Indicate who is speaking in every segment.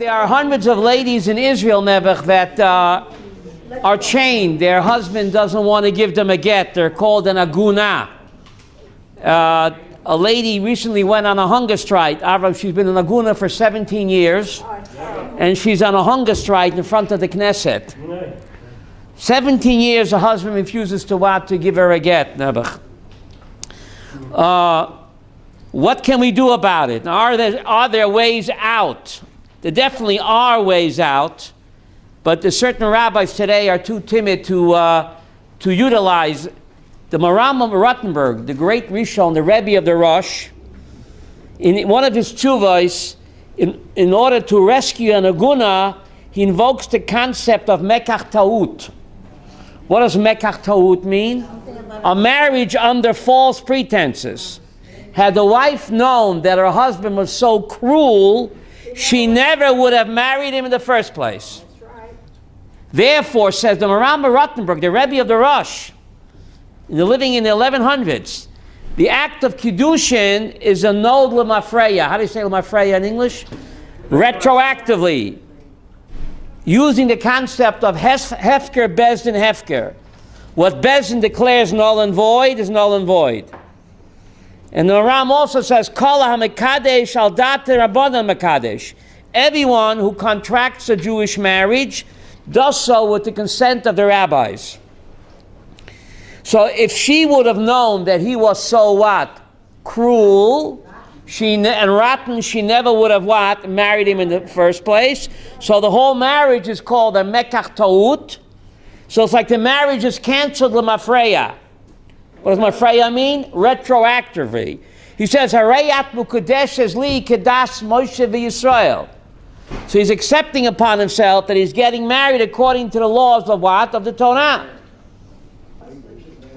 Speaker 1: There are hundreds of ladies in Israel, Nebuch, that are chained. Their husband doesn't want to give them a get. They're called an Aguna. A lady recently went on a hunger strike. She's been an Aguna for 17 years, and she's on a hunger strike in front of the Knesset. 17 years, her husband refuses to give her a get, Nebuch. What can we do about it? Are there ways out? There definitely are ways out, but the certain rabbis today are too timid to utilize. The Rambam Rottenberg, the great Rishon, the Rabbi of the Rosh, in one of his tshuvos, in order to rescue an Aguna, he invokes the concept of mekach ta'ut. What does mekach ta'ut mean? A marriage under false pretenses. Had the wife known that her husband was so cruel, she never would have married him in the first place. Therefore, says the Rambam Rottenberg, the Rabbi of the Rosh, living in the 1100s, the act of Kiddushin is a nod l'mafreya. How do you say l'mafreya in English? Retroactively. Using the concept of hefker, bezdin, hefker. What bezdin declares null and void is null and void. And the Ram also says, Kol ha-mekadesh al date rabbanan mekadesh. Everyone who contracts a Jewish marriage does so with the consent of the rabbis. So if she would have known that he was so cruel, and rotten, she never would have married him in the first place. So the whole marriage is called a mekach ta'ut. So it's like the marriage is canceled l'mafreya. What does mafreya mean? Retroactively. He says, Harayat mukadeshes li kedas Moshe v'Yisrael. So he's accepting upon himself that he's getting married according to the laws of what? Of the Torah.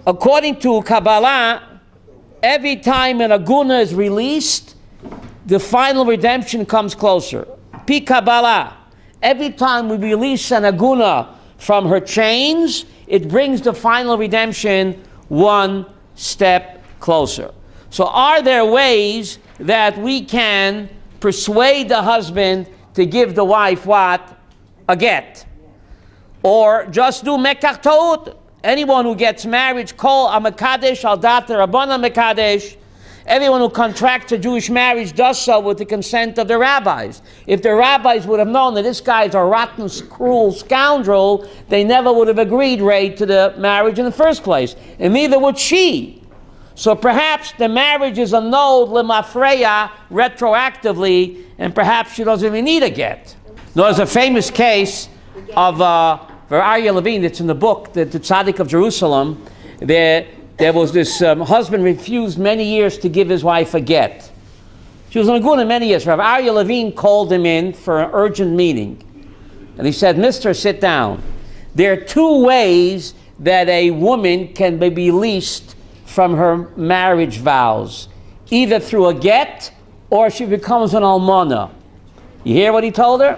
Speaker 1: According to Kabbalah, every time an Aguna is released, the final redemption comes closer. Pi Kabbalah, every time we release an Aguna from her chains, it brings the final redemption one step closer. So are there ways that we can persuade the husband to give the wife a get? Or just do mekach ta'ut? Anyone who gets married, kol amakadesh al date rabbanan mekadesh. Everyone who contracts a Jewish marriage does so with the consent of the rabbis. If the rabbis would have known that this guy is a rotten, cruel scoundrel, they never would have agreed, to the marriage in the first place. And neither would she. So perhaps the marriage is annulled lemafreya retroactively, and perhaps she doesn't even need a get. There's a famous case of Aryeh Levine, it's in the book, the Tzaddik of Jerusalem. There was this husband refused many years to give his wife a get. She was an Aguna many years. Rabbi Aryeh Levine called him in for an urgent meeting. And he said, Mister, sit down. There are two ways that a woman can be released from her marriage vows. Either through a get, or she becomes an almana. You hear what he told her?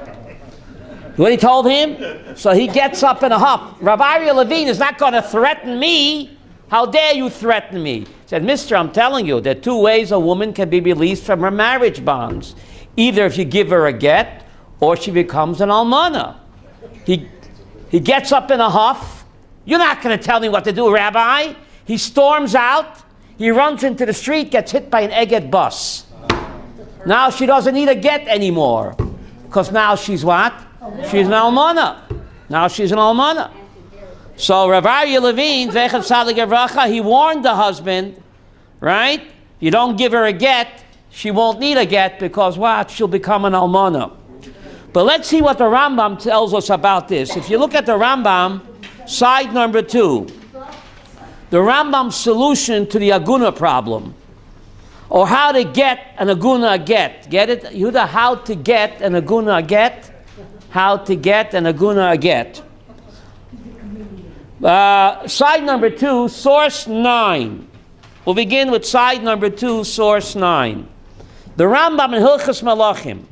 Speaker 1: What he told him? So he gets up in a huff. Rabbi Aryeh Levine is not going to threaten me. How dare you threaten me? He said, Mister, I'm telling you, there are two ways a woman can be released from her marriage bonds. Either if you give her a get, or she becomes an almana. He gets up in a huff. You're not going to tell me what to do, Rabbi. He storms out. He runs into the street, gets hit by an Eget bus. Now she doesn't need a get anymore. Because now she's what? She's an almana. Now she's an almana. So Rabbi Aryeh Levine, Zechat Tzaddik Evracha, he warned the husband, right? You don't give her a get, she won't need a get because what? She'll become an almana. But let's see what the Rambam tells us about this. If you look at the Rambam, side number 2, the Rambam's solution to the Aguna problem, or how to get an Aguna a get. Get it? Yehuda, how to get an Aguna a get? How to get an Aguna a get. Side number 2, source 9. We'll begin with side number 2, source 9. The Rambam in Hilchos Malachim.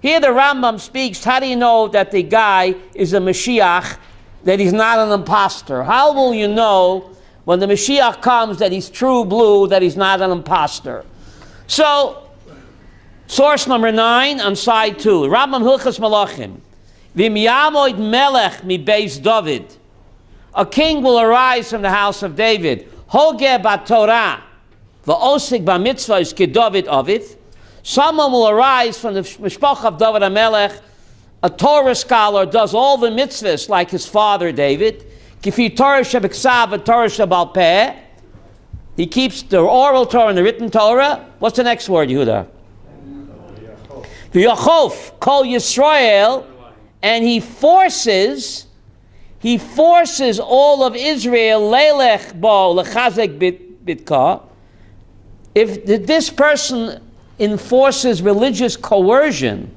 Speaker 1: Here the Rambam speaks, how do you know that the guy is a Mashiach, that he's not an imposter? How will you know when the Mashiach comes that he's true blue, that he's not an imposter? So, Source number 9 on side 2. Rambam Hilchas Malachim. V'im yamoid melech mi beis David. A king will arise from the house of David. Hogeh b'Torah v'osik b'mitzvahs keDavid aviv. Someone will arise from the mishpach of David HaMelech. A Torah scholar does all the mitzvahs like his father David. Kifi Torah shebeksav and Torah shebal peh. He keeps the oral Torah and the written Torah. What's the next word, Yehuda? V'yachof kol Yisrael, and he forces all of Israel leilech bo lechazek bitka. If this person enforces religious coercion,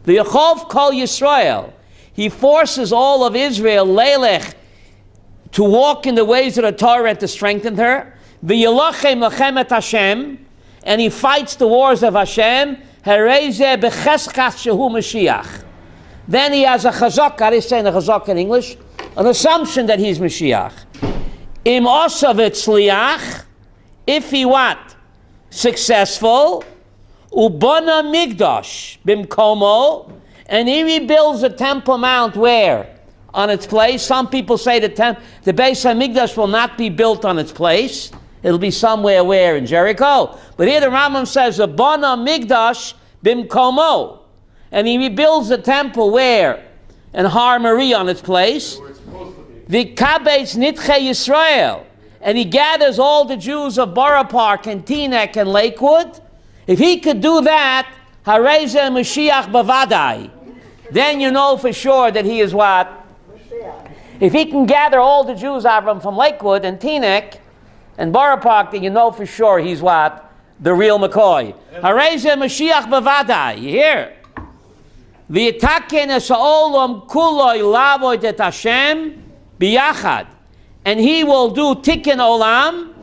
Speaker 1: v'yachof kol Yisrael, he forces all of Israel leilech to walk in the ways of the Torah and to strengthen her. V'yilachem lechemet Hashem, and he fights the wars of Hashem. Herezeh b'cheschas shehu Mashiach. Then he has a chazak. How do you say a chazak in English? An assumption that he's Mashiach. Im osav etzliach, if he what? Successful. Ubana migdash bimkomo, and he rebuilds the Temple Mount where? On its place. Some people say the Beis HaMikdash will not be built on its place. It'll be somewhere where? In Jericho. But here the Rambam says, Abana Migdash bimkomo. And he rebuilds the temple where? In Har Marie on its place. The Kabetz Nitche Yisrael. And he gathers all the Jews of Borough Park and Teaneck and Lakewood. If he could do that, Hareze Mashiach Bavadai. Then you know for sure that he is what? If he can gather all the Jews from Lakewood and Teaneck and Borough Park, then you know for sure he's what? The real McCoy. Hareze Mashiach Bavadai. You hear? V'yitaken es ha'olam kuloi lavoid et Hashem biyachad. And he will do tikkun olam.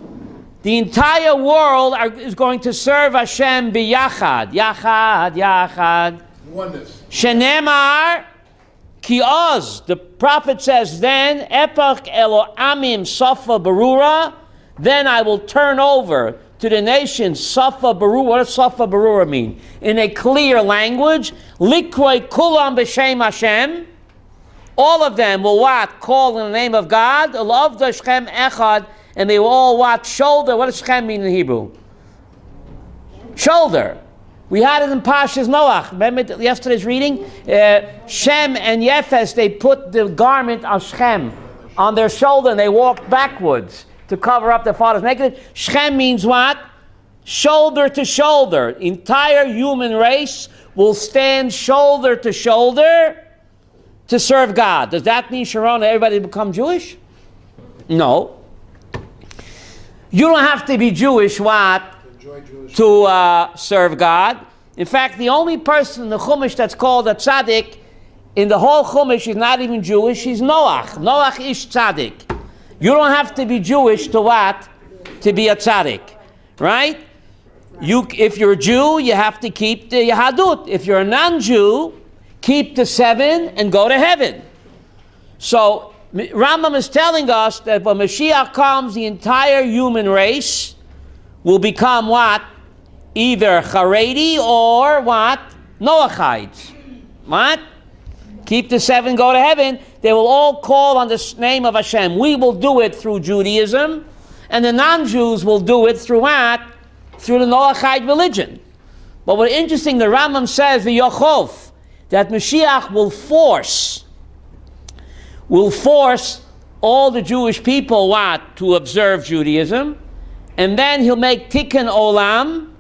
Speaker 1: The entire world is going to serve Hashem biyachad. Yachad, yachad.
Speaker 2: Oneness.
Speaker 1: Shenemar ki oz. The prophet says, then epach elo amim safa barura. Then I will turn over to the nations safa barura. What does safa barura mean? In a clear language, likroi kulam b'shem Hashem. All of them will what? Call in the name of God. Love the Shem echad, and they will all what? Shoulder. What does Shem mean in Hebrew? Shoulder. We had it in Pashas Noach. Remember yesterday's reading? Shem and Yefes, they put the garment of Shem on their shoulder and they walked backwards to cover up their father's nakedness. Shem means what? Shoulder to shoulder. Entire human race will stand shoulder to shoulder to serve God. Does that mean, Sharon, everybody become Jewish? No. You don't have to be Jewish, what? To serve God. In fact, the only person in the Chumash that's called a tzaddik in the whole Chumash is not even Jewish. He's Noach. Noach is tzaddik. You don't have to be Jewish to what? To be a tzaddik, right? If you're a Jew, you have to keep the Yahadut. If you're a non-Jew, keep the 7 and go to heaven. So Rambam is telling us that when Mashiach comes, the entire human race will become what? Either Haredi or what? Noachites. What? Keep the 7, go to heaven. They will all call on the name of Hashem. We will do it through Judaism, and the non-Jews will do it through what? Through the Noachite religion. But what's interesting, the Rambam says, the Yochov, that Mashiach will force all the Jewish people what? To observe Judaism. And then he'll make tikkun olam,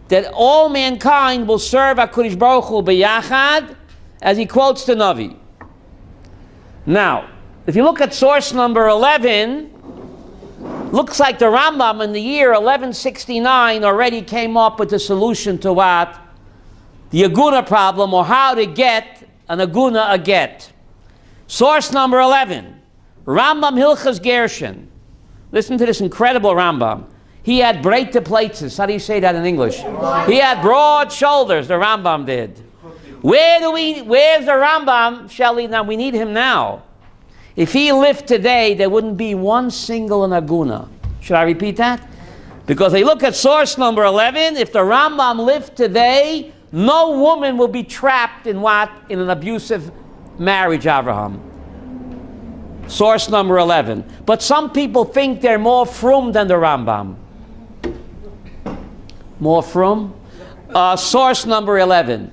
Speaker 1: that all mankind will serve HaKadosh Baruch Hu b'yachad, as he quotes the Navi. Now, if you look at source number 11, looks like the Rambam in the year 1169 already came up with the solution to what? The Aguna problem, or how to get an Aguna a get. Source number 11, Rambam Hilchas Gershon. Listen to this incredible Rambam. He had breite plates. How do you say that in English? He had broad shoulders, the Rambam did. Where's the Rambam, Shelley? Now, we need him now. If he lived today, there wouldn't be one single in Aguna. Should I repeat that? Because they look at source number 11, if the Rambam lived today, no woman will be trapped in what? In an abusive marriage, Avraham. Source number 11. But some people think they're more frum than the Rambam. More frum? Source number 11.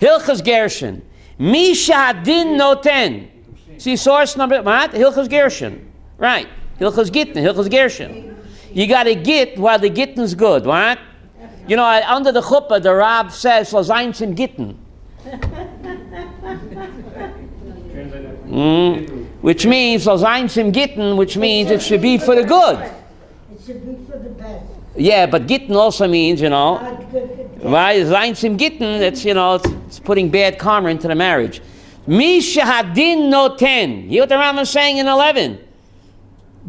Speaker 1: Hilchas Gershon. Misha din noten. See source number, what? Hilchas Gershon. Right. Hilchas Gittin, Hilchas Gershon. You got to get while the Gittin's good, what? You know, under the chuppah, the Rab says, "Lo zayin zum Gittin," which means "Lo zayin zum Gittin," which means it should be for the good.
Speaker 2: It should be for the best.
Speaker 1: Yeah, but Gittin also means, you know, right? Zayin zum Gittin, it's, you know, it's putting bad karma into the marriage. Misha hadin noten. You hear what the Rambam is saying in 11?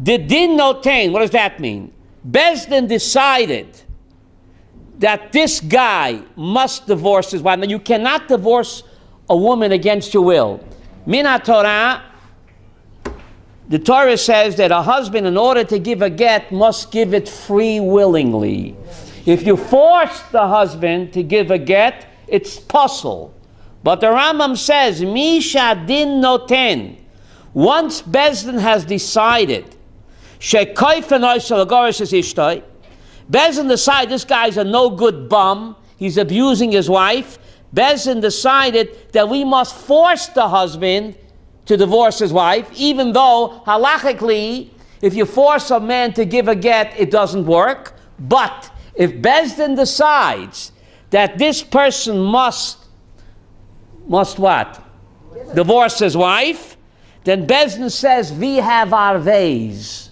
Speaker 1: The din noten, what does that mean? Bezdin decided that this guy must divorce his wife. Now, you cannot divorce a woman against your will. Min HaTorah, the Torah says that a husband, in order to give a get, must give it free willingly. If you force the husband to give a get, it's puzzle. But the Rambam says, Misha din noten. Once Bezdin has decided, Bezdin decided this guy's a no good bum, he's abusing his wife. Bezdin decided that we must force the husband to divorce his wife, even though halachically, if you force a man to give a get, it doesn't work. But if Bezdin decides that this person must what? Divorce his wife, then Bezdin says, we have our ways.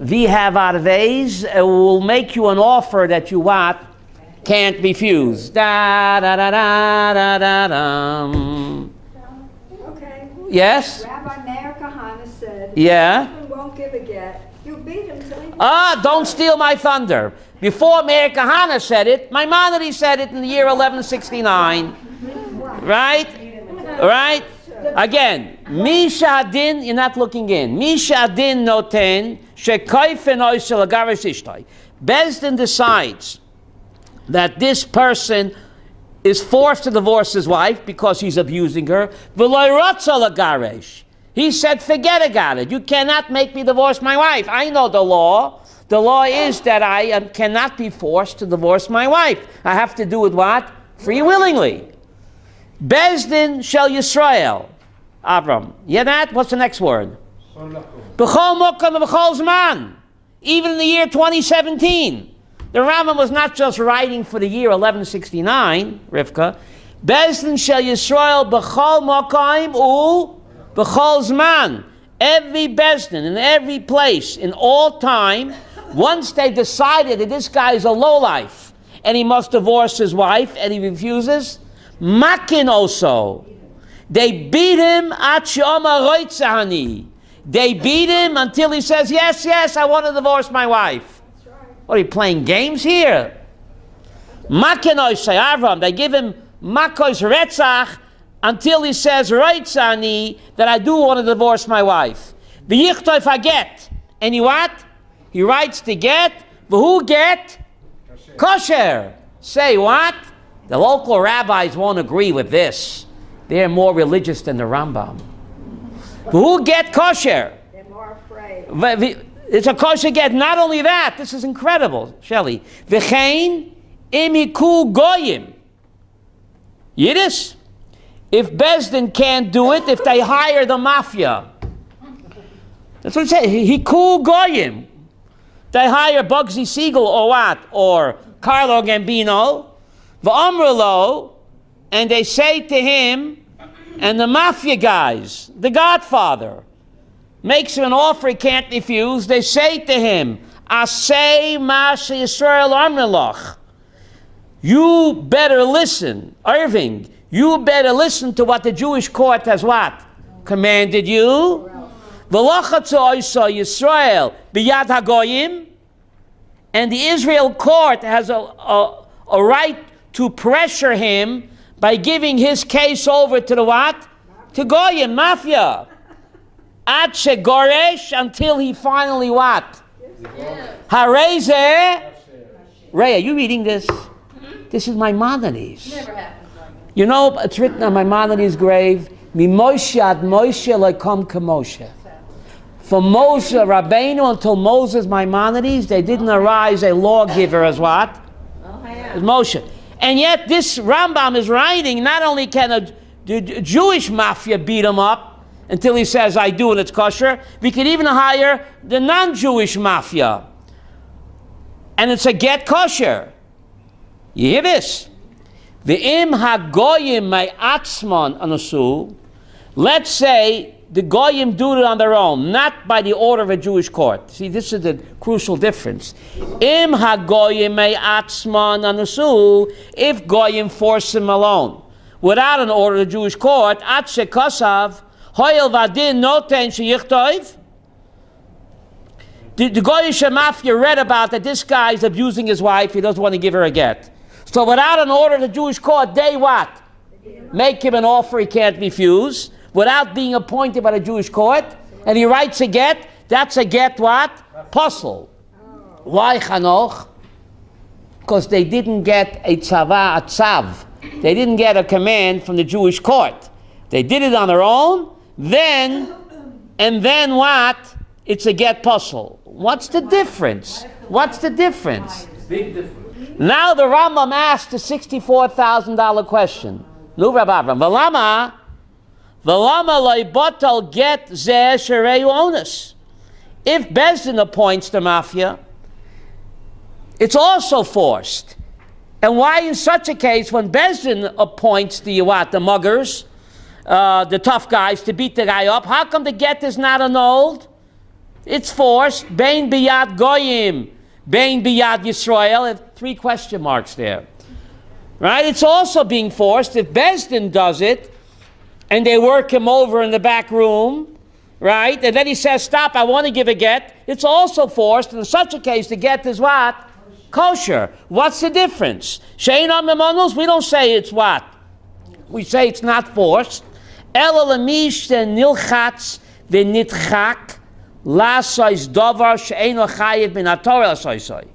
Speaker 1: We have our ways. We'll make you an offer that you what? Can't refuse. Da da da da da da da.
Speaker 3: Okay.
Speaker 1: Yes?
Speaker 3: Rabbi Meir Kahana said,
Speaker 1: Yeah.
Speaker 3: if husband won't give a get, you beat him till he
Speaker 1: Don't steal my thunder. Before Meir Kahana said it, Maimonides said it in the year 1169. Right? Right? Again, Misha din, you're not looking in. Misha din noten, shekaifen oisel agaresh ishtay. Bezdin decides that this person is forced to divorce his wife because he's abusing her. V'loy rotzel agaresh. He said, forget about it. You cannot make me divorce my wife. I know the law. The law is that I cannot be forced to divorce my wife. I have to do it what? Free willingly. Bezdin shel Yisrael. Avram. Yeah, that? What's the next word? B'chol mokam v'chol zman. Even in the year 2017. The Rambam was not just writing for the year 1169, Rivka. Bezdin shel Yisrael b'chol mokam u b'chol zman. Every Bezdin, in every place, in all time, once they decided that this guy is a lowlife and he must divorce his wife and he refuses, makin also. They beat him at she'omar roitzahani. They beat him until he says, yes, yes, I want to divorce my wife. What, are you playing games here? Makin also, Avram, they give him makos retzach until he says roitzahani, that I do want to divorce my wife. V'yichtoy faget. And he what? He writes the get. V'hu get? Kosher. Say what? The local rabbis won't agree with this. They're more religious than the Rambam. Who get kosher?
Speaker 3: They're more afraid.
Speaker 1: It's a kosher get. Not only that, this is incredible, Shelley. V'chein imiku goyim. Yiddish. If Bezdin can't do it, if they hire the mafia. That's what it says. Hiku goyim. They hire Bugsy Siegel or what? Or Carlo Gambino. V'amrlo, and they say to him, and the mafia guys, the Godfather, makes him an offer he can't refuse. They say to him, Asay Masha Yisrael Amrelach. You better listen, Irving, you better listen to what the Jewish court has what? Commanded you. V'lachatzu oisa Yisrael b'yad hagoyim. And the Israel court has a right to pressure him by giving his case over to the what? To Goyim, mafia. Ad shegoresh, until he finally what? Hareze. Ray, are you reading this? This is Maimonides.
Speaker 4: Never happens like that.
Speaker 1: You know, it's written on Maimonides' grave, Mimoshe ad Moshe lekom kemoshe. From Moshe Rabbeinu until Moses Maimonides, they didn't arise a lawgiver as what? As Moshe. And yet this Rambam is writing, not only can the Jewish mafia beat him up until he says, I do and it's kosher, we could even hire the non-Jewish mafia. And it's a get kosher. You hear this? Ve'im hagoyim ma'atzman anasu. Let's say the goyim do it on their own, not by the order of a Jewish court. See, this is the crucial difference. Im hagoyim ma'atzman anasu. If goyim force him alone, without an order of the Jewish court, at shekosav hoyel vadin noten sheyichtov. The Goyish mafia read about that this guy is abusing his wife. He doesn't want to give her a get. So without an order of the Jewish court, they what? Make him an offer he can't refuse. Without being appointed by the Jewish court. And he writes a get. That's a get what? Puzzle. Why Chanoch? Because they didn't get a tzava, a tzav. They didn't get a command from the Jewish court. They did it on their own. And then what? It's a get puzzle. What's the difference? What's the difference?
Speaker 5: Big difference.
Speaker 1: Now the Rambam asked the $64,000 question. Nu Rabbi Avram, V'lama loy batal get zeh shereu onus. If Bezdin appoints the mafia, it's also forced. And why in such a case, when Bezdin appoints the muggers, the tough guys to beat the guy up, how come the get is not annulled? It's forced. Bein biyad goyim, bein biyad Yisrael. 3 question marks there. Right? It's also being forced. If Bezdin does it, and they work him over in the back room, right? And then he says, stop, I want to give a get. It's also forced. In such a case, the get is what? Kosher. What's the difference? She'enam memonus, we don't say it's what? We say it's not forced. Ela lemish nilchatz v'nitchak Lasois davar she'eino chayiv min haTorah lasoisoi.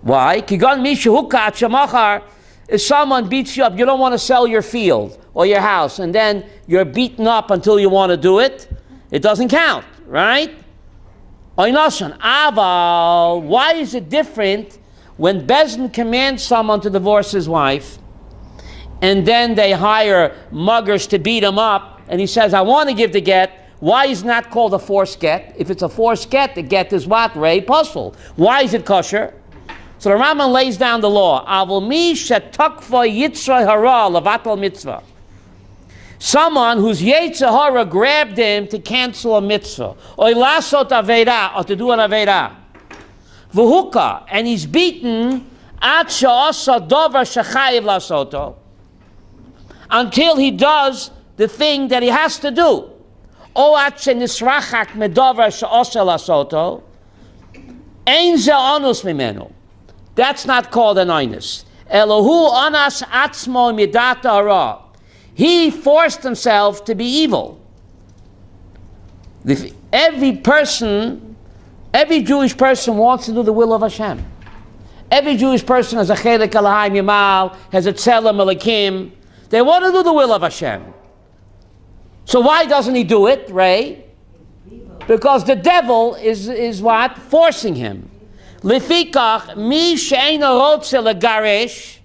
Speaker 1: Why? Kigon mishu hukat shemachar. If someone beats you up, you don't want to sell your field or your house, and then you're beaten up until you want to do it. It doesn't count, right? Oinasan aval. Why is it different when Bezdin commands someone to divorce his wife, and then they hire muggers to beat him up, and he says, I want to give the get? Why is it not called a forced get? If it's a forced get, the get is what? Rei puzzle. Why is it kosher? So the Rambam lays down the law. Avol mi shetakva yitzra hara levatal mitzvah. Someone whose yetzer hara grabbed him to cancel a mitzvah, or lasot aveira, or to do an aveira. V'huka, and he's beaten at she'asa dover shechayiv lasoto, until he does the thing that he has to do. O at shenisrachak medover she'asa lasoto, ein ze onus mimenu. That's not called an onus. Elohu onas atzmo midata hara. He forced himself to be evil. Every Jewish person wants to do the will of Hashem. Every Jewish person has a chelik alahai mimal, has a tzelem elikim. They want to do the will of Hashem. So why doesn't he do it, Ray? Because the devil is what? Forcing him. Lefikach mi she'eino rotze legaresh.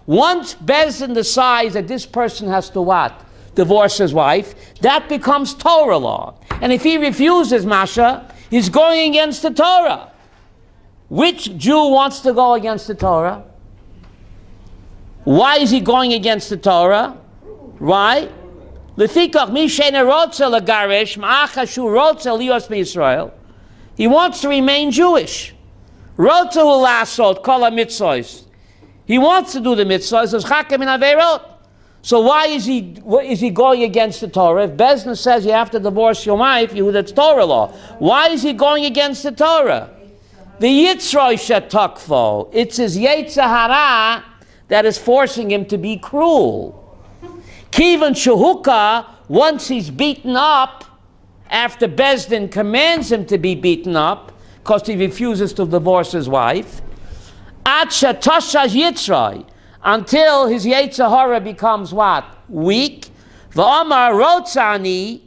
Speaker 1: Once Bezdin decides that this person has to what? Divorce his wife, that becomes Torah law. And if he refuses, Masha, he's going against the Torah. Which Jew wants to go against the Torah? Why is he going against the Torah? Why? Lefikach mi she'eino rotze legaresh ma'achashu rotze lios b'Yisrael. He wants to remain Jewish. Rotze hu lasot kol ha-mitzvos. He wants to do the mitzvahs. So why is he going against the Torah? If Bezdin says you have to divorce your wife, that's Torah law. Why is he going against the Torah? The Yitzroi shetakfo. It's his Yetzer Hara that is forcing him to be cruel. Kivan shehuka, once he's beaten up, after Bezdin commands him to be beaten up, because he refuses to divorce his wife. Ad shetoshash yitzray, until his Yetzer Hara becomes what? Weak. V'amar rotzani,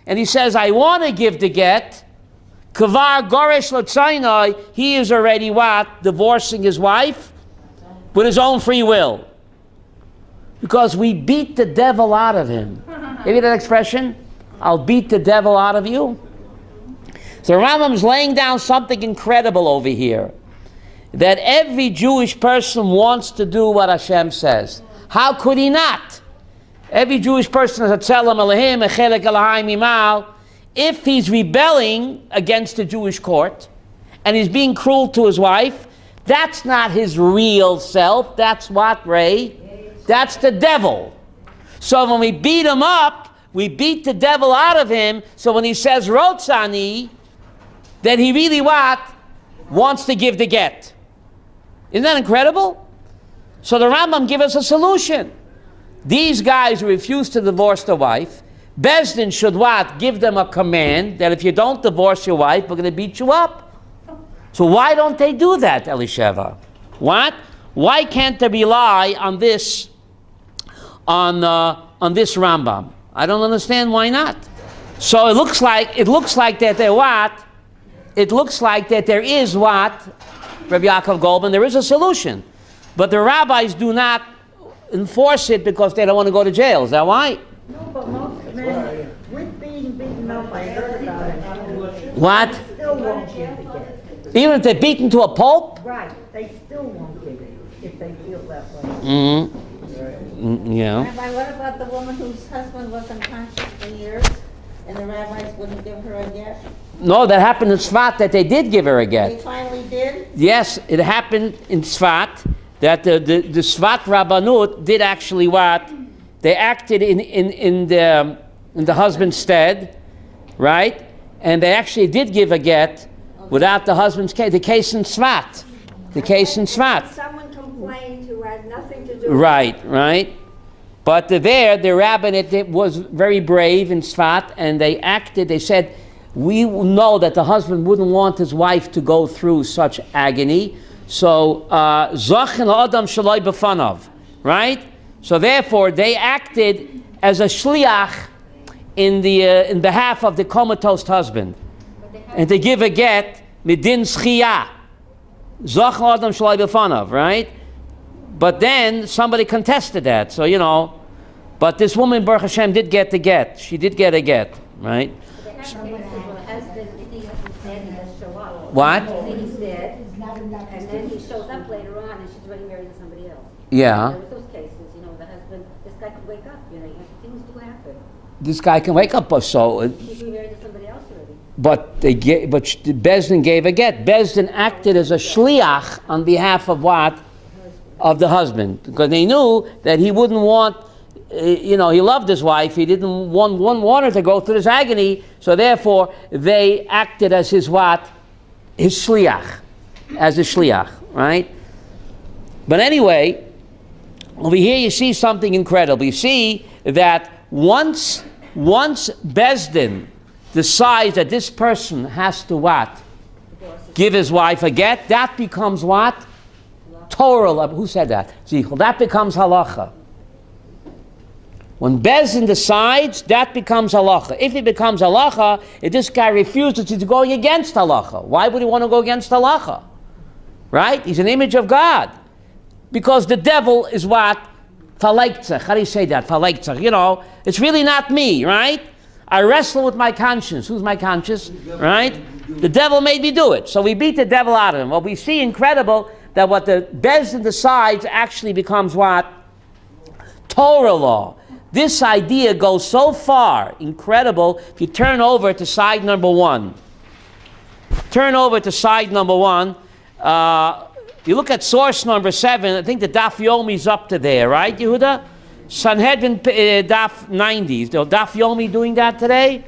Speaker 1: and he says, I want to give the get. Kavar goresh l'tzaynai, he is already what? Divorcing his wife with his own free will. Because we beat the devil out of him. You hear that expression? I'll beat the devil out of you. So Rambam is laying down something incredible over here. That every Jewish person wants to do what Hashem says. How could he not? Every Jewish person is a tzelem Elohim, a chelek Elohim imal. If he's rebelling against the Jewish court and he's being cruel to his wife, that's not his real self. That's what, Ray? That's the devil. So when we beat him up, we beat the devil out of him. So when he says rotzani, then he really what? Wants to give the get. Isn't that incredible? So the Rambam gives us a solution. These guys who refuse to divorce the wife, Beis Din should what? Give them a command that if you don't divorce your wife, we're going to beat you up. So why don't they do that, Elisheva? What? Why can't they rely on this, on this Rambam? I don't understand why not. So it looks like that they're what? It looks like that there is what? Rabbi Yaakov Goldman, there is a solution. But the rabbis do not enforce it because they don't want to go to jail. Is that why?
Speaker 2: No, but most men, with being beaten up, I heard about it.
Speaker 1: What?
Speaker 2: Still won't give the get.
Speaker 1: Even if they're beaten to a pulp?
Speaker 2: Right, they still won't give it if they feel that way.
Speaker 1: Yeah.
Speaker 4: Rabbi, what about the woman whose husband was unconscious for years and the rabbis wouldn't give her a get?
Speaker 1: No, that happened in Tzfat that they did give her a get.
Speaker 4: They finally did?
Speaker 1: Yes, it happened in Tzfat that the Tzfat Rabbanut did actually what? They acted in the husband's stead, right? And they actually did give a get without the husband's case. The case in Tzfat. The case in Tzfat.
Speaker 3: Someone complained who had nothing to do with
Speaker 1: Right. But the rabbinate was very brave in Tzfat, and they acted, they said, we know that the husband wouldn't want his wife to go through such agony. So, Zachin Adam Shalai B'fanav, right? So therefore, they acted as a shliach in behalf of the comatose husband. And to give a get, midin schiyah. Zachin Adam Shalai B'fanav, right? But then somebody contested that, so but this woman, Baruch Hashem, did get the get. She did get a get, right? What?
Speaker 5: He's dead, and then he shows up later on, and she's already married to somebody else.
Speaker 1: Yeah.
Speaker 5: There was those cases, the husband, this guy could wake up, things do happen.
Speaker 1: This guy can wake up, so.
Speaker 5: She's married to somebody else already.
Speaker 1: But Beis Din gave a get. Beis Din acted as a shliach on behalf of what? Of the husband, because they knew that he wouldn't want. He loved his wife. He didn't want her to go through this agony. So therefore, they acted as his what? His shliach, as a shliach, right? But anyway, over here you see something incredible. You see that once Beis Din decides that this person has to what? Give his wife a get, that becomes what? Torah. Who said that? Zichel. That becomes halacha. When Beis Din decides, that becomes halacha. If it becomes halacha, if this guy refuses, he's going against halacha. Why would he want to go against halacha? Right? He's an image of God. Because the devil is what? Falektzach. How do you say that? Falektzach. It's really not me, right? I wrestle with my conscience. Who's my conscience? Right? The devil made me do it. So we beat the devil out of him. Well, we see incredible that what the Beis Din decides actually becomes what? Torah law. This idea goes so far, incredible. If you turn over to side number 1. You look at source number 7. I think the Daf Yomi is up to there, right, Yehuda? Sanhedrin Daf 90. Is the Daf Yomi doing that today?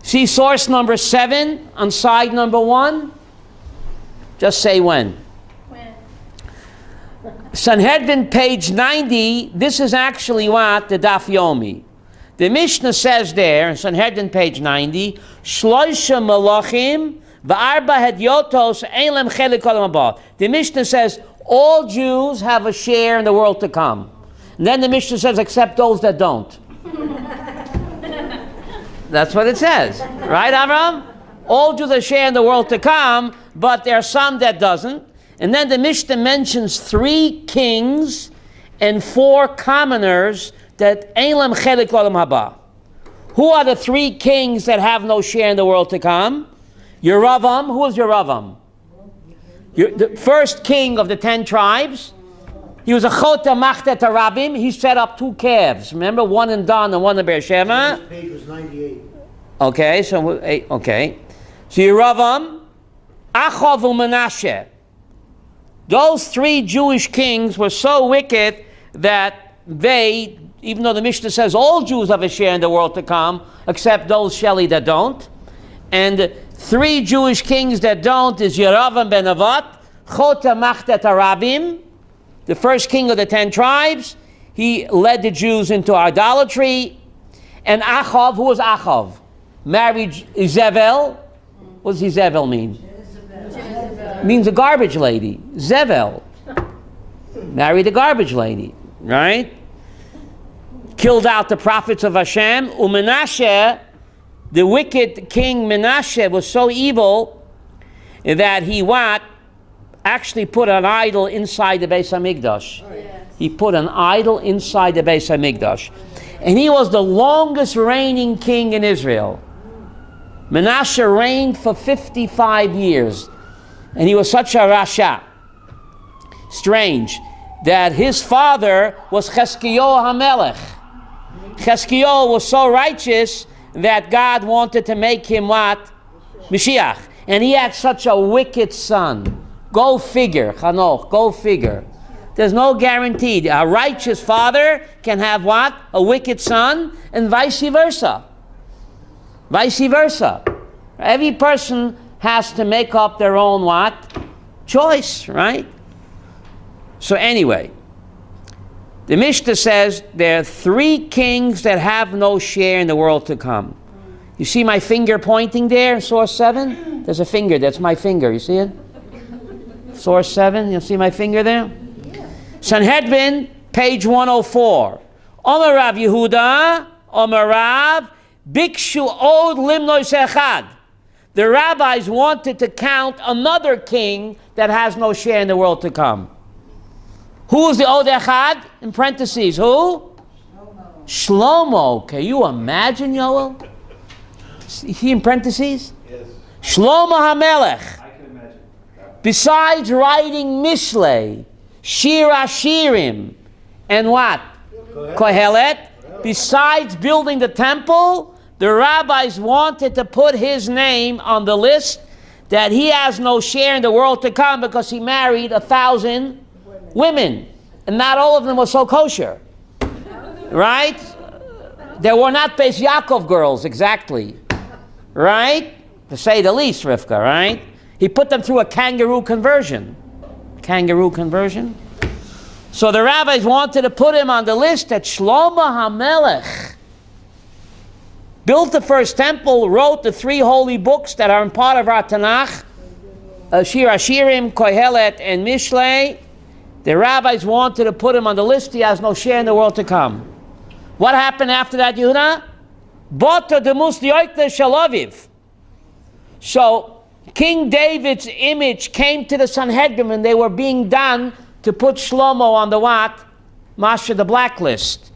Speaker 1: See source number 7 on side number 1? Just say when. Sanhedrin, page 90, this is actually what? The Daf Yomi. The Mishnah says there, in Sanhedrin page 90, Shloisha Malachim v'arba hedyotos ein lem chelik olam haba. The Mishnah says all Jews have a share in the world to come. And then the Mishnah says except those that don't. That's what it says. Right, Avram? All Jews have a share in the world to come, but there are some that doesn't. And then the Mishnah mentions 3 kings and 4 commoners that Eilam Chelik Olam Haba. Who are the 3 kings that have no share in the world to come? Yeravam. Who is Yeravam? The first king of the 10 tribes. He was a Chota Machtet Arabim. He set up 2 calves. Remember, one in Dan and one in Beersheba.
Speaker 6: This page was 98.
Speaker 1: Okay, so Yeravam, Achav Menashe. Those 3 Jewish kings were so wicked that they, even though the Mishnah says all Jews have a share in the world to come, except those Shelley that don't, and 3 Jewish kings that don't is Yeravam ben Avat, Chota Machtet Arabim, the first king of the 10 tribes. He led the Jews into idolatry. And Achav, who was Achav? Married Zevel. What does Zevel mean? Jezebel. Means a garbage lady. Zevel. Married a garbage lady, right? Killed out the prophets of Hashem. Menashe, the wicked king Menashe, was so evil that he actually put an idol inside the Beis HaMikdash. Oh, yes. He put an idol inside the Beis HaMikdash. And he was the longest reigning king in Israel. Menashe reigned for 55 years. And he was such a Rasha. Strange. That his father was Cheskiyah HaMelech. Cheskiyah was so righteous that God wanted to make him what? Mashiach. And he had such a wicked son. Go figure, Chanoch, go figure. There's no guarantee. A righteous father can have what? A wicked son, and vice versa. Vice versa. Every person has to make up their own what? Choice, right? So anyway, the Mishnah says there are 3 kings that have no share in the world to come. You see my finger pointing there in source 7? There's a finger, that's my finger, you see it? Source 7, you see my finger there? Yeah. Sanhedrin, page 104. Omer Rav Yehuda, Omer Rav, Bikshu Od Limnoi Sechad. The rabbis wanted to count another king that has no share in the world to come. Who is the Od Echad? In parentheses, who? Shlomo. Can you imagine, Yoel? Is he in parentheses?
Speaker 6: Yes.
Speaker 1: Shlomo HaMelech.
Speaker 7: Besides writing Mishlei, Shir Ashirim, and what? Kohelet. Besides building the temple, the rabbis wanted to put his name on the list that he has no share in the world to come because he married 1,000 women. And not all of them were so kosher. Right? They were not Beis Yaakov girls, exactly. Right? To say the least, Rivka, right? He put them through a kangaroo conversion. Kangaroo conversion? So the rabbis wanted to put him on the list that Shlomo HaMelech built the first temple, wrote the 3 holy books that are in part of our Tanakh, Shir Ashirim, Kohelet, and Mishlei. The rabbis wanted to put him on the list. He has no share in the world to come. What happened after that, Yehuda? Bota demus lioikle shalaviv. So King David's image came to the Sanhedrin and they were being done to put Shlomo on the what? Masha, the blacklist.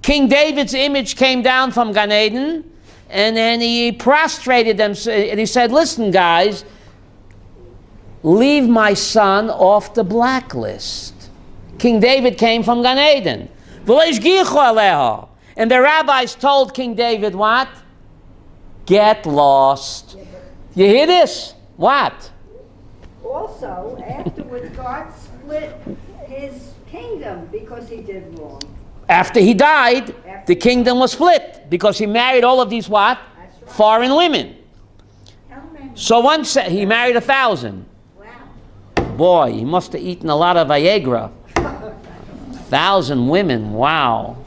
Speaker 7: King David's image came down from Gan Eden and then he prostrated them and he said, listen guys, leave my son off the blacklist. King David came from Gan Eden. And the rabbis told King David what? Get lost. You hear this? What?
Speaker 3: Also, afterwards, God split his kingdom because he did wrong.
Speaker 1: After he died, the kingdom was split because he married all of these what? Right. Foreign women. So once he married 1,000.
Speaker 3: Wow.
Speaker 1: Boy, he must have eaten a lot of Viagra. 1,000 women, wow.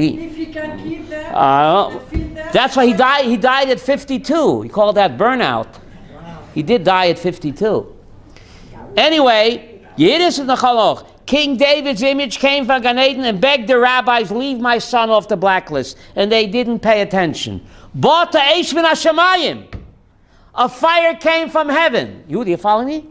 Speaker 3: If you can keep that, feed that.
Speaker 1: That's why he died. He died at 52. He called that burnout. He did die at 52. Anyway, Yiddish is the Chaloch. King David's image came from Gan Eden and begged the rabbis, leave my son off the blacklist. And they didn't pay attention. Bata eish min hashamayim. A fire came from heaven. You following me?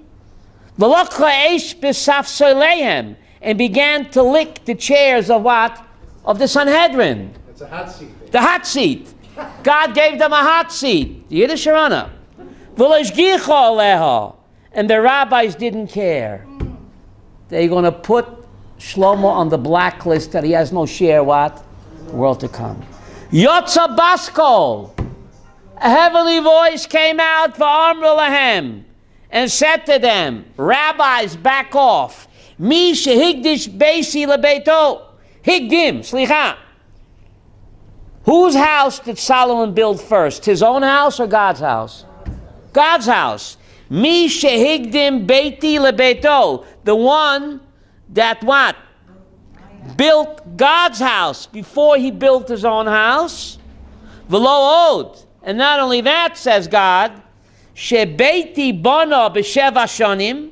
Speaker 1: V'lochla eish b'saf soleihem. And began to lick the chairs of what? Of the Sanhedrin.
Speaker 6: It's a hot seat.
Speaker 1: The hot seat. God gave them a hot seat. Yiddish Sharana. V'loshgicha aleha. And the rabbis didn't care. They're going to put Shlomo on the blacklist that he has no share, what? World to come. Yotza Baskol. A heavenly voice came out for Amru Lahem and said to them, rabbis, back off. Mi shehigdish beisi lebeito. Higdim, slicha. Whose house did Solomon build first? His own house or God's house? God's house. Mi shehigdim beiti lebeito. The one that what? Built God's house before he built his own house. V'lo od. And not only that, says God, shebeiti bono b'sheva shonim.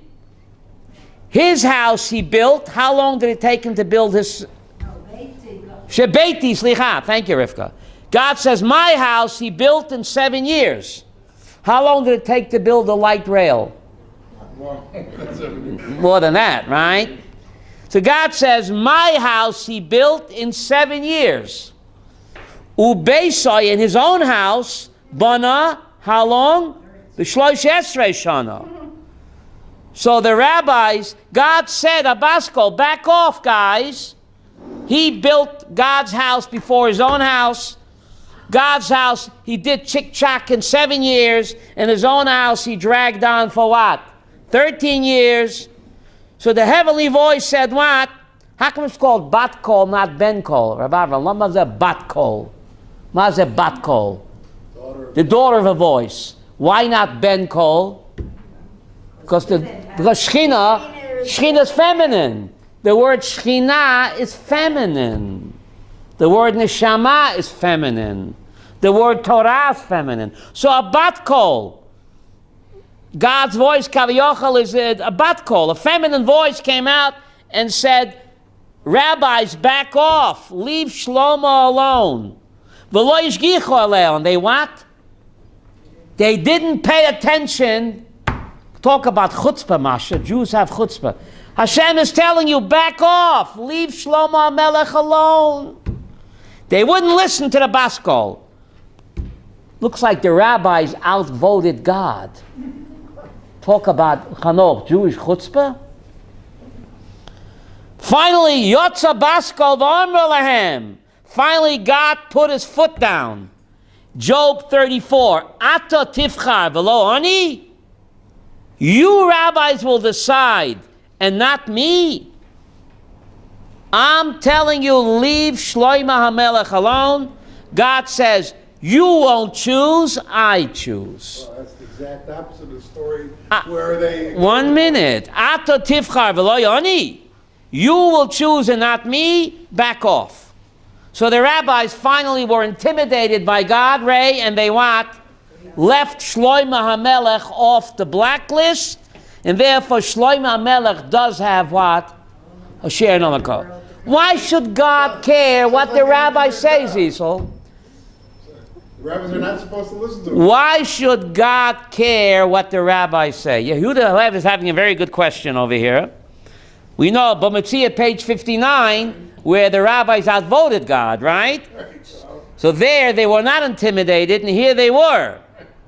Speaker 1: His house he built. How long did it take him to build his? Shebeiti, slicha. Thank you, Rivka. God says, my house he built in 7 years. How long did it take to build a light rail? More than that, right? So God says, my house he built in 7 years. Ubeisai, in his own house, bana, how long? B'shloish esrei shana. So the rabbis, God said, Abaskol, back off, guys. He built God's house before his own house. God's house, he did chick-chack in 7 years. And his own house, he dragged on for what? 13 years. So the heavenly voice said what? How come it's called bat kol, not ben kol? Rabbi, what's a bat kol? What's a bat kol? The daughter of a voice. Why not ben kol? Because Shechina is feminine. The word Shechina is feminine. The word neshama is feminine. The word Torah is feminine. So a bat kol, God's voice, Kaviochel, is a bat kol. A feminine voice came out and said, rabbis, back off. Leave Shlomo alone. V'lo yishgichu alei. And they what? They didn't pay attention. Talk about chutzpah, Masha. Jews have chutzpah. Hashem is telling you, back off. Leave Shlomo HaMelech alone. They wouldn't listen to the Baskol. Looks like the rabbis outvoted God. Talk about Chanoch, Jewish chutzpah. Finally, Yotza Baskol v'amru lahem. Finally, God put his foot down. Job 34. Ata tifchar v'lo ani. You rabbis will decide, and not me. I'm telling you, leave Shlomo HaMelech alone. God says, you won't choose, I choose.
Speaker 6: Well, that's the exact opposite of the story where they...
Speaker 1: 1 minute. Ata tifchar v'lo yoni. You will choose and not me, back off. So the rabbis finally were intimidated by God, Ray, and they what? Left Shlomo HaMelech off the blacklist, and therefore Shlomo HaMelech does have what? A share in Omakot. Why should God care what the rabbi says, Yisrael?
Speaker 6: The rabbis are not supposed to listen to him.
Speaker 1: Why should God care what the rabbis say? Yehuda Lev is having a very good question over here. We know, B'Metzia, page 59, where the rabbis outvoted God, right? So there they were not intimidated, and here they were.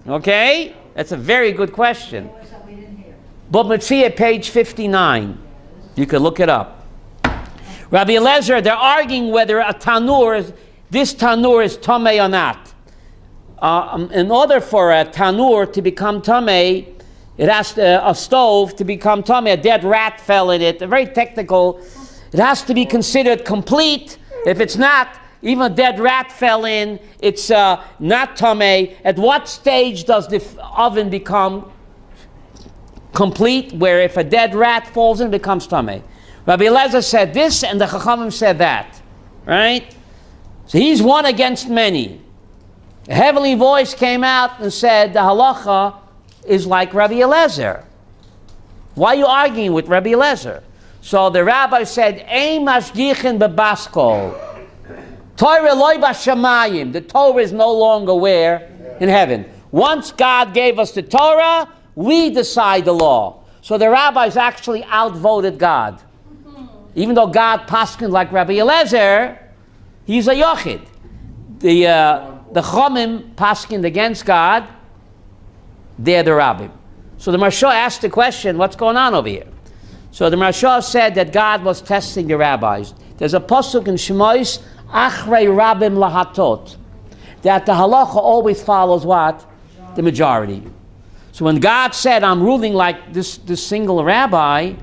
Speaker 1: Okay? That's a very good question. B'Metzia, page 59. You can look it up. Rabbi Eliezer, they're arguing whether this tanur is tamei or not. In order for a tanur to become tamei, it has to, a stove to become tamei, a dead rat fell in it, very technical. It has to be considered complete. If it's not, even a dead rat fell in, it's not tamei. At what stage does the oven become complete, where if a dead rat falls in, it becomes tamei? Rabbi Eliezer said this, and the Chachamim said that, right? So he's one against many. A heavenly voice came out and said, the halacha is like Rabbi Eliezer. Why are you arguing with Rabbi Eliezer? So the rabbi said, Ein mashgichin bebaskol. Torah loy bashamayim. The Torah is no longer where? In heaven. Once God gave us the Torah, we decide the law. So the rabbis actually outvoted God. Even though God paskined like Rabbi Eliezer, he's a yochid. The chomim paskined against God, they're the rabbim. So the Maharsha asked the question, what's going on over here? So the Maharsha said that God was testing the rabbis. There's a pasuk in Shemos, Achrei Rabbim Lahatot, that the halacha always follows what? The majority. So when God said, I'm ruling like this single rabbi,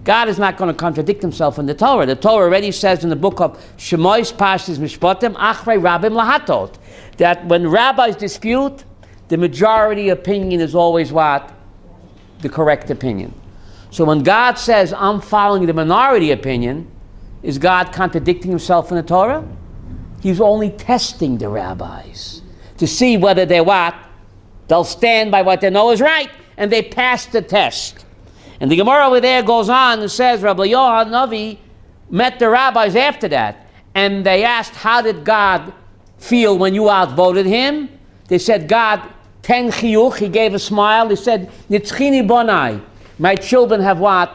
Speaker 1: God is not going to contradict himself in the Torah. The Torah already says in the book of Shemos Parshas Mishpatim, Achrei Rabbim Lahatot, that when rabbis dispute, the majority opinion is always what? The correct opinion. So when God says, I'm following the minority opinion, is God contradicting himself in the Torah? He's only testing the rabbis to see whether they're what? They'll stand by what they know is right, and they pass the test. And the Gemara over there goes on and says, Rabbi Yohan Navi met the rabbis after that, and they asked, how did God feel when you outvoted him? They said, God, ten chiyuch, he gave a smile. He said, Nitzchini bonai, my children have what?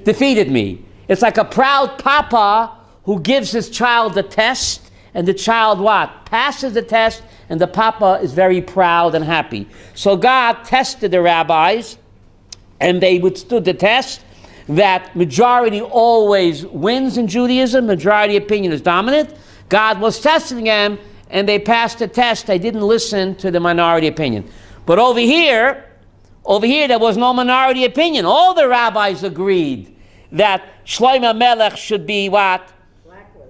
Speaker 1: Defeated me. It's like a proud papa who gives his child the test, and the child what? Passes the test, and the papa is very proud and happy. So God tested the rabbis, and they withstood the test that majority always wins in Judaism. Majority opinion is dominant. God was testing them, and they passed the test. They didn't listen to the minority opinion. But over here, there was no minority opinion. All the rabbis agreed that Shlomo Melech should be what?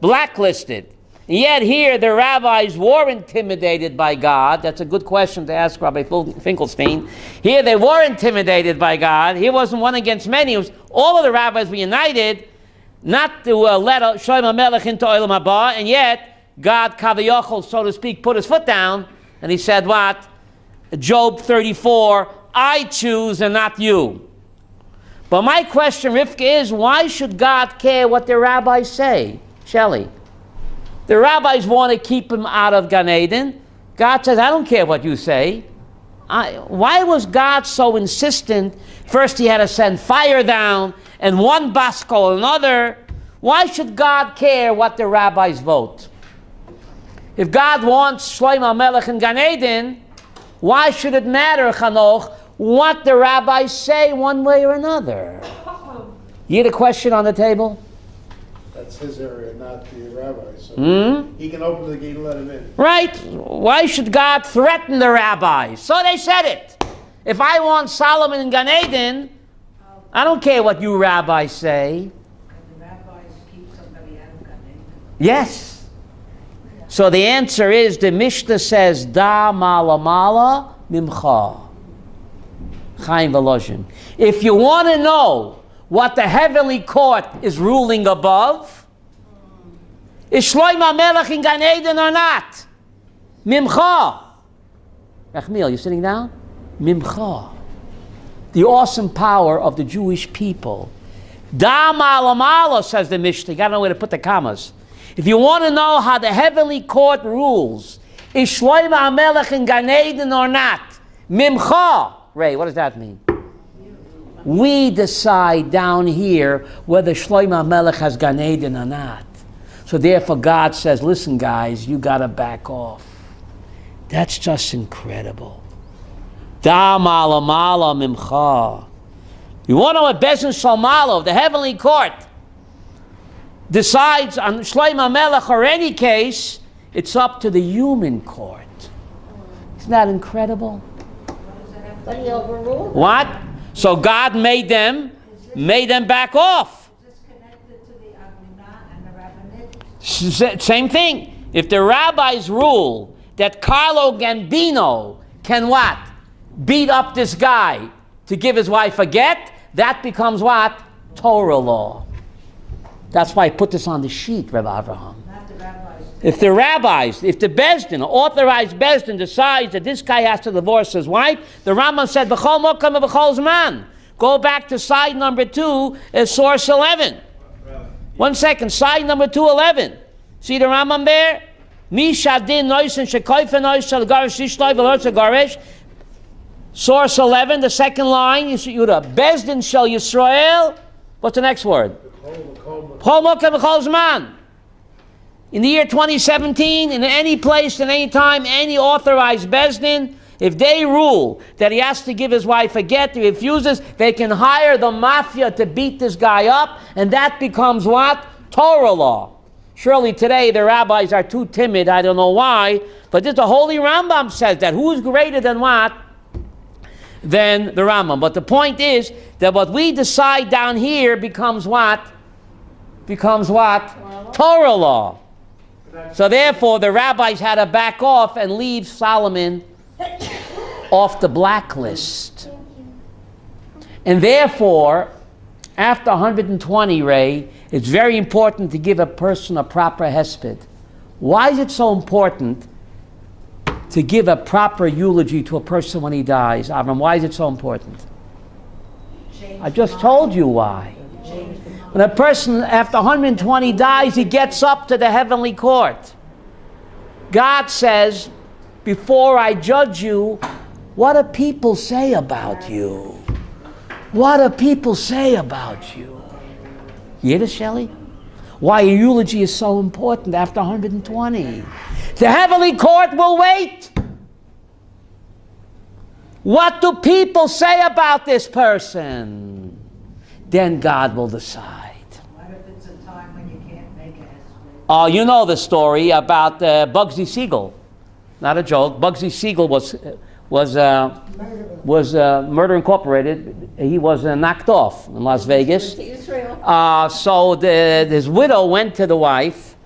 Speaker 1: Blacklisted. And yet here the rabbis were intimidated by God. That's a good question to ask Rabbi Finkelstein. Here they were intimidated by God. He wasn't one against many. It was all of the rabbis were united not to let Shlomo Melech into Olam Haba, and yet God, Kaviyachol, so to speak, put his foot down, and he said what? Job 34, I choose and not you. But my question, Rivka, is why should God care what the rabbis say? Shelley. The rabbis want to keep him out of Gan Eden. God says, I don't care what you say. Why was God so insistent? First he had to send fire down, and one baskol another. Why should God care what the rabbis vote? If God wants Shlomo Melech in Gan Eden, why should it matter, Chanoch, what the rabbis say one way or another? You hear the question on the table?
Speaker 6: That's his area, not the rabbi. So he can open the gate and let him in.
Speaker 1: Right. Why should God threaten the rabbis? So they said it. If I want Solomon in Gan Eden, I don't care what you rabbis say.
Speaker 2: The rabbis keep somebody out of Gan Eden.
Speaker 1: Yes. So the answer is, the Mishnah says, Da mala mala mimcha. Chaim Volozhin. If you want to know what the heavenly court is ruling above, is Shlomo Melech in Gan Eden or not? Mimcha. Rachmiel, you sitting down? Mimcha. The awesome power of the Jewish people. Da mala mala, says the Mishnah. You got to know where to put the commas. If you want to know how the heavenly court rules, is Shlomo Melech in Gan Eden or not? Mimcha. Ray, what does that mean? We decide down here whether Shlomo Melech has Gan Eden or not. So therefore God says, listen guys, you got to back off. That's just incredible. Da mala mala mimcha. You want to know what Bezin Shalmalov, the heavenly court, decides on Shlomo Melech or any case, it's up to the human court. Isn't that incredible?
Speaker 4: But he overruled.
Speaker 1: What? So God made them back off.
Speaker 2: Is this connected to the Aguna and the rabbinate?
Speaker 1: Same thing. If the rabbis rule that Carlo Gambino can what? Beat up this guy to give his wife a get, that becomes what? Torah law. That's why I put this on the sheet, Rabbi Abraham.
Speaker 2: Not the rabbis
Speaker 1: If the rabbis, if the Bezdin, authorized Bezdin, decides that this guy has to divorce his wife, the Rambam said, B'chol mokam v'chol zman. Go back to side number 2, source 11. 1 second, side number 211. See the Rambam there? Mishadin noisen shekoifen noisen garish ishtoi v'lortza garish. Source 11, the second line, Yudah. Bezdin shel Yisrael. What's the next word? B'chol mokam v'chol zman. In the year 2017, in any place, in any time, any authorized Bezdin, if they rule that he has to give his wife a get, he refuses, they can hire the mafia to beat this guy up, and that becomes what? Torah law. Surely today the rabbis are too timid, I don't know why, but the Holy Rambam says that. Who's greater than what? Than the Rambam. But the point is that what we decide down here becomes what? Becomes what? Torah law. So therefore, the rabbis had to back off and leave Solomon off the blacklist. And therefore, after 120, Ray, it's very important to give a person a proper hesped. Why is it so important to give a proper eulogy to a person when he dies? Avram, why is it so important? I just told you why. When a person, after 120 dies, he gets up to the heavenly court. God says, before I judge you, what do people say about you? What do people say about you? You hear this, Shelley? Why a eulogy is so important after 120. The heavenly court will wait. What do people say about this person? Then God will decide.
Speaker 2: What if it's a time when you can't make a hesped?
Speaker 1: Oh, you know the story about Bugsy Siegel. Not a joke. Bugsy Siegel was Murder Incorporated. He was knocked off in Las Vegas. So his widow went to the wife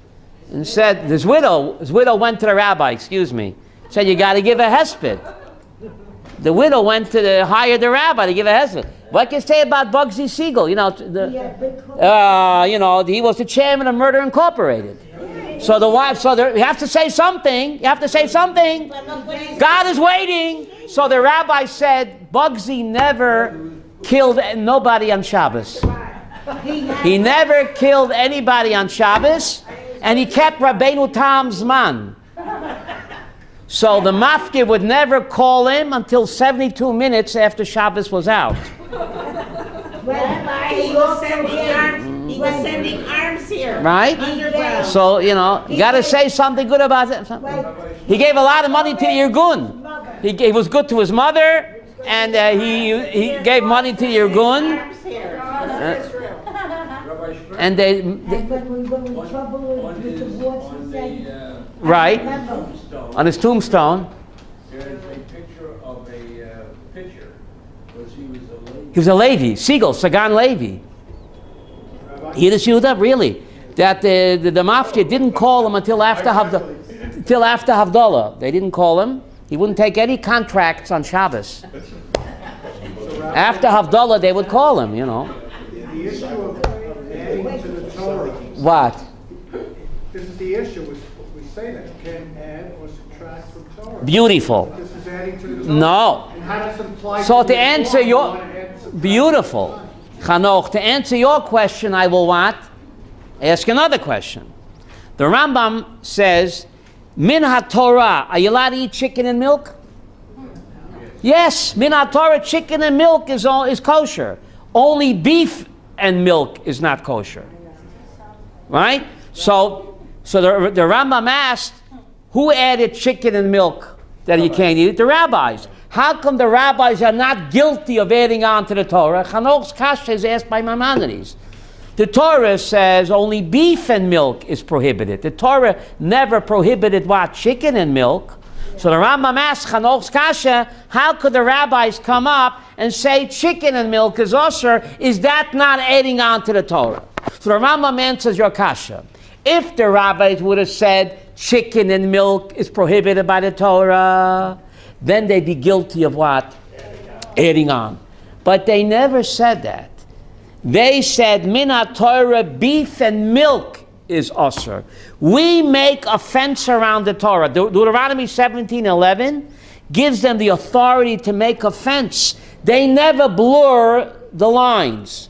Speaker 1: and said, his widow went to the rabbi, said, you got to give a hesped. The widow went to hire the rabbi to give a hesped. What can you say about Bugsy Siegel? You know, he was the chairman of Murder Incorporated. So the wife, you have to say something. You have to say something. God is waiting. So the rabbi said, Bugsy never killed nobody on Shabbos. He never killed anybody on Shabbos, and he kept Rabbeinu Tam's man. So the mafkir would never call him until 72 minutes after Shabbos was out.
Speaker 4: He was sending arms here.
Speaker 1: Right?
Speaker 4: Underground.
Speaker 1: So, you got to say something good about it. He gave a lot of money to the Irgun. He was good to his mother, and he gave money to the Irgun. And they...
Speaker 2: And when we trouble with divorce, he said,
Speaker 1: Right. On his tombstone.
Speaker 8: There's a picture of a pitcher, because he was a lady.
Speaker 1: He was a Levi, Siegel, Sagan Levi. Yiddish Yehuda, really. That the mafia didn't call him until after Havdalah. They didn't call him. He wouldn't take any contracts on Shabbos. After Havdalah, they would call him,
Speaker 6: The issue of adding to the Torah.
Speaker 1: What?
Speaker 6: This is the issue. We say that you can't add or subtract from Torah.
Speaker 1: Beautiful.
Speaker 6: This is adding to the Torah.
Speaker 1: No.
Speaker 6: And how does it apply
Speaker 1: So
Speaker 6: to
Speaker 1: to
Speaker 6: the
Speaker 1: answer
Speaker 6: law? You
Speaker 1: your...
Speaker 6: wanna add and subtract.
Speaker 1: Beautiful. Chanoch, to answer your question, I will what? Ask another question. The Rambam says, Min HaTorah, are you allowed to eat chicken and milk? Yes, Min HaTorah, chicken and milk is kosher. Only beef and milk is not kosher. Right? So the Rambam asked, who added chicken and milk that you can't eat it? The rabbis. How come the rabbis are not guilty of adding on to the Torah? Chanoch's kasha is asked by Maimonides. The Torah says only beef and milk is prohibited. The Torah never prohibited what? Chicken and milk. So the Rambam asks Chanoch's kasha, how could the rabbis come up and say chicken and milk is osher? Is that not adding on to the Torah? So the Rambam answers your kasha. If the rabbis would have said chicken and milk is prohibited by the Torah, then they'd be guilty of what? Adding on. But they never said that. They said, Min HaTorah, beef and milk is usher. We make a fence around the Torah. Deuteronomy 17:11 gives them the authority to make a fence. They never blur the lines.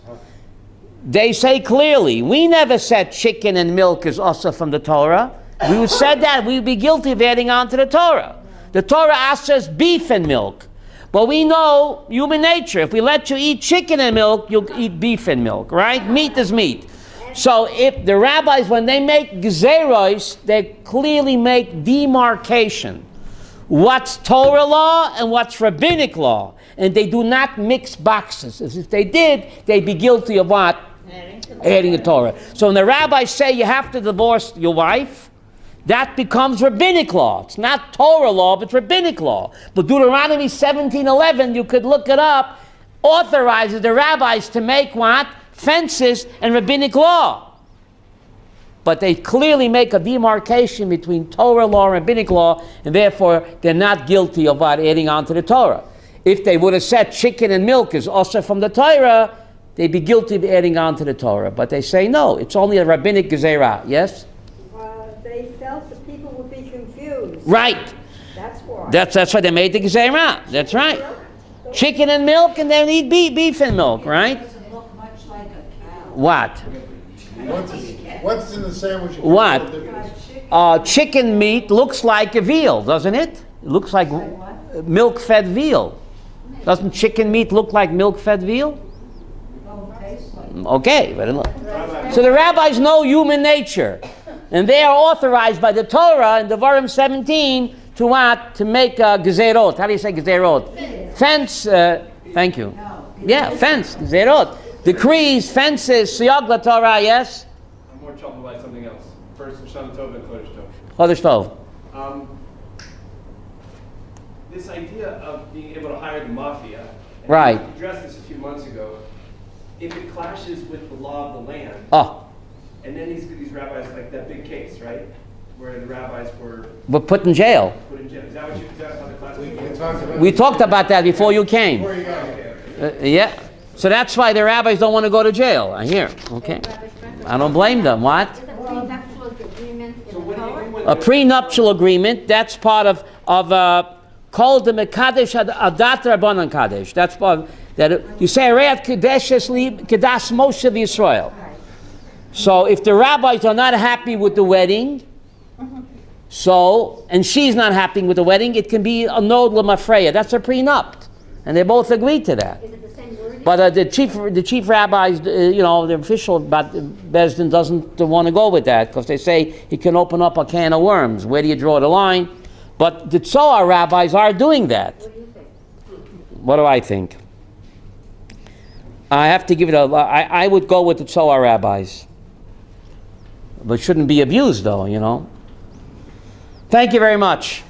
Speaker 1: They say clearly, we never said chicken and milk is usher from the Torah. We would said that, we would be guilty of adding on to the Torah. The Torah asks us beef and milk. But we know human nature. If we let you eat chicken and milk, you'll eat beef and milk, right? Meat is meat. So if the rabbis, when they make gezeros, they clearly make demarcation. What's Torah law and what's rabbinic law. And they do not mix boxes. As if they did, they'd be guilty of what? Adding the Torah. So when the rabbis say you have to divorce your wife, that becomes rabbinic law. It's not Torah law, but it's rabbinic law. But Deuteronomy 17:11, you could look it up, authorizes the rabbis to make what? Fences and rabbinic law. But they clearly make a demarcation between Torah law and rabbinic law, and therefore they're not guilty of what? Adding on to the Torah. If they would have said chicken and milk is also from the Torah, they'd be guilty of adding on to the Torah. But they say no, it's only a rabbinic gezerah. Yes?
Speaker 3: They felt the people would be confused.
Speaker 1: Right.
Speaker 3: That's why.
Speaker 1: That's why they made the gezerah. That's right. Chicken and milk, and then eat beef and milk, right? What?
Speaker 6: What's in the sandwich?
Speaker 1: What? Chicken meat looks like a veal, doesn't it? It looks like milk-fed veal. Doesn't chicken meat look like milk-fed veal? Okay. So the rabbis know human nature. And they are authorized by the Torah in Devarim 17 to what? To make gezerot. How do you say gezerot? Fence. Thank you. Yeah, fence. Gezerot. Decrees, fences, siyag la Torah, yes?
Speaker 9: I'm more troubled by something else. First, Shana Tov and Kodesh Tov.
Speaker 1: Kodesh Tov.
Speaker 9: This idea of being able to hire the mafia. And
Speaker 1: right.
Speaker 9: We addressed this a few months ago. If it clashes with the law of the land.
Speaker 1: Oh.
Speaker 9: And then these rabbis, like that big case, right? Where the rabbis were
Speaker 1: put in jail.
Speaker 9: Put in jail. Is that how the class
Speaker 1: We talked about that before you came.
Speaker 9: Before you got
Speaker 1: yeah. So that's why the rabbis don't want to go to jail. I hear. Okay. I don't blame them. What? A prenuptial agreement. That's part of called the Mekadesh Adat Rabbanan Kadesh. That's part of, that. You say Arayat Kadeshes Kedas Moshe Yisrael. So if the rabbis are not happy with the wedding, and she's not happy with the wedding, it can be a nod l'mafreya. That's a prenup, and they both agree to that.
Speaker 5: Is it the same word?
Speaker 1: But the chief rabbis, the official Bezdin doesn't want to go with that because they say he can open up a can of worms. Where do you draw the line? But the Tzohar rabbis are doing that.
Speaker 5: What do you think?
Speaker 1: What do I think? I have to give it I would go with the Tzohar rabbis. But shouldn't be abused, though, Thank you very much.